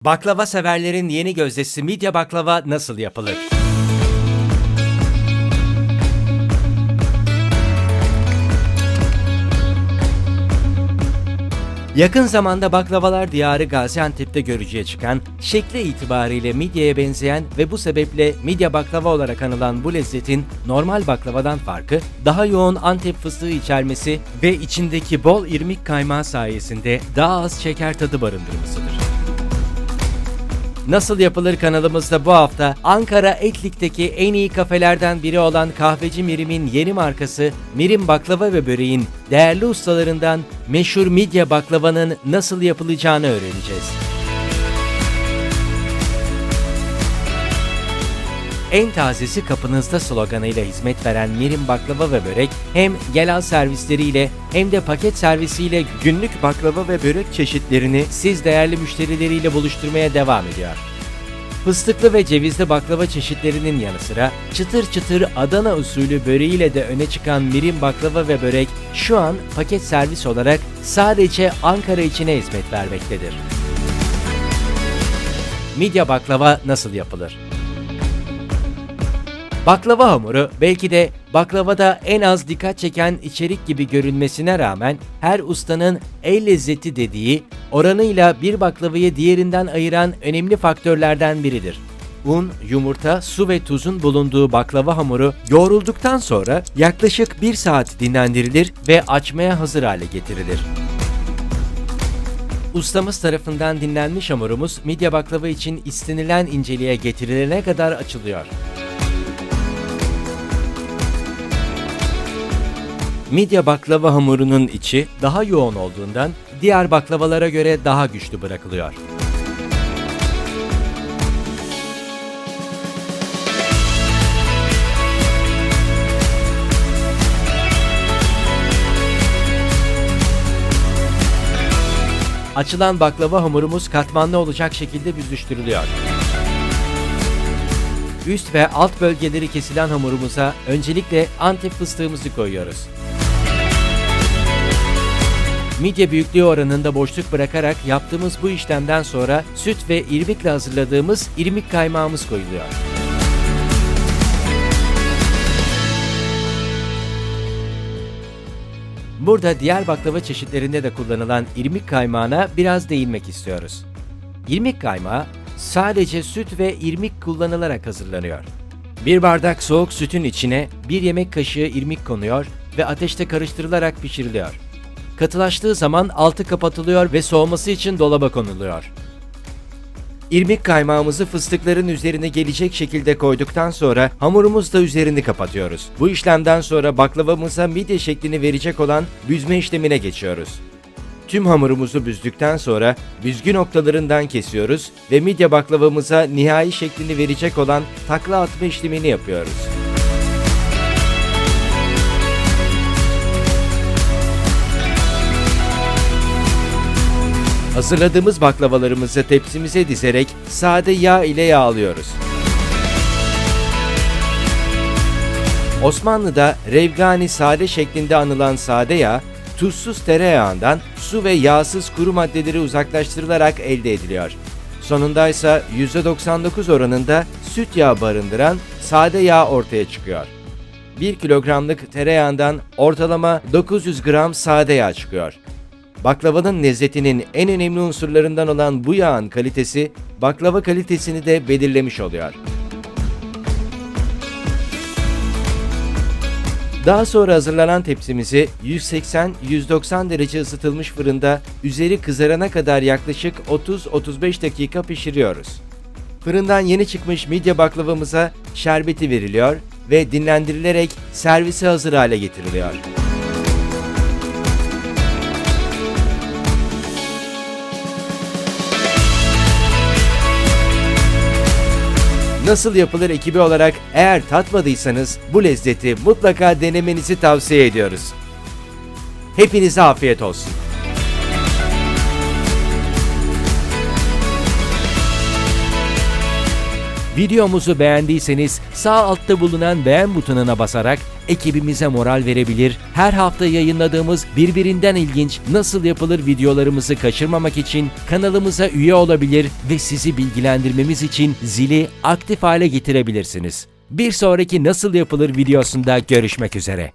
Baklava severlerin yeni gözdesi midye baklava nasıl yapılır? Yakın zamanda baklavalar diyarı Gaziantep'te görücüye çıkan, şekli itibariyle midyeye benzeyen ve bu sebeple midye baklava olarak anılan bu lezzetin normal baklavadan farkı, daha yoğun Antep fıstığı içermesi ve içindeki bol irmik kaymağı sayesinde daha az şeker tadı barındırmasıdır. Nasıl yapılır kanalımızda bu hafta Ankara Etlik'teki en iyi kafelerden biri olan Kahveci Mirim'in yeni markası Mirim Baklava ve Böreğin değerli ustalarından meşhur midye baklavanın nasıl yapılacağını öğreneceğiz. En tazesi kapınızda sloganıyla hizmet veren Mirim Baklava ve Börek hem gel al servisleriyle hem de paket servisiyle günlük baklava ve börek çeşitlerini siz değerli müşterileriyle buluşturmaya devam ediyor. Fıstıklı ve cevizli baklava çeşitlerinin yanı sıra çıtır çıtır Adana usulü böreğiyle de öne çıkan Mirim Baklava ve Börek şu an paket servis olarak sadece Ankara içine hizmet vermektedir. Midye baklava nasıl yapılır? Baklava hamuru belki de baklavada en az dikkat çeken içerik gibi görünmesine rağmen her ustanın el lezzeti dediği oranıyla bir baklavayı diğerinden ayıran önemli faktörlerden biridir. Un, yumurta, su ve tuzun bulunduğu baklava hamuru yoğrulduktan sonra yaklaşık 1 saat dinlendirilir ve açmaya hazır hale getirilir. Ustamız tarafından dinlenmiş hamurumuz midye baklava için istenilen inceliğe getirilene kadar açılıyor. Midye baklava hamurunun içi daha yoğun olduğundan diğer baklavalara göre daha güçlü bırakılıyor. Açılan baklava hamurumuz katmanlı olacak şekilde büzüştürülüyor. Üst ve alt bölgeleri kesilen hamurumuza öncelikle Antep fıstığımızı koyuyoruz. Midye büyüklüğü oranında boşluk bırakarak yaptığımız bu işlemden sonra süt ve irmikle hazırladığımız irmik kaymağımız koyuluyor. Burada diğer baklava çeşitlerinde de kullanılan irmik kaymağına biraz değinmek istiyoruz. İrmik kaymağı sadece süt ve irmik kullanılarak hazırlanıyor. Bir bardak soğuk sütün içine 1 yemek kaşığı irmik konuyor ve ateşte karıştırılarak pişiriliyor. Katılaştığı zaman altı kapatılıyor ve soğuması için dolaba konuluyor. İrmik kaymağımızı fıstıkların üzerine gelecek şekilde koyduktan sonra hamurumuzla üzerini kapatıyoruz. Bu işlemden sonra baklavamıza midye şeklini verecek olan büzme işlemine geçiyoruz. Tüm hamurumuzu büzdükten sonra büzgü noktalarından kesiyoruz ve midye baklavamıza nihai şeklini verecek olan takla atma işlemini yapıyoruz. Hazırladığımız baklavalarımızı tepsimize dizerek sade yağ ile yağlıyoruz. Osmanlı'da revgani sade şeklinde anılan sade yağ, tuzsuz tereyağından su ve yağsız kuru maddeleri uzaklaştırılarak elde ediliyor. Sonunda ise %99 oranında süt yağı barındıran sade yağ ortaya çıkıyor. 1 kilogramlık tereyağından ortalama 900 gram sade yağ çıkıyor. Baklavanın lezzetinin en önemli unsurlarından olan bu yağın kalitesi, baklava kalitesini de belirlemiş oluyor. Daha sonra hazırlanan tepsimizi 180-190 derece ısıtılmış fırında üzeri kızarana kadar yaklaşık 30-35 dakika pişiriyoruz. Fırından yeni çıkmış midye baklavamıza şerbeti veriliyor ve dinlendirilerek servise hazır hale getiriliyor. Nasıl yapılır ekibi olarak eğer tatmadıysanız bu lezzeti mutlaka denemenizi tavsiye ediyoruz. Hepinize afiyet olsun. Videomuzu beğendiyseniz sağ altta bulunan beğen butonuna basarak ekibimize moral verebilir, her hafta yayınladığımız birbirinden ilginç nasıl yapılır videolarımızı kaçırmamak için kanalımıza üye olabilir ve sizi bilgilendirmemiz için zili aktif hale getirebilirsiniz. Bir sonraki nasıl yapılır videosunda görüşmek üzere.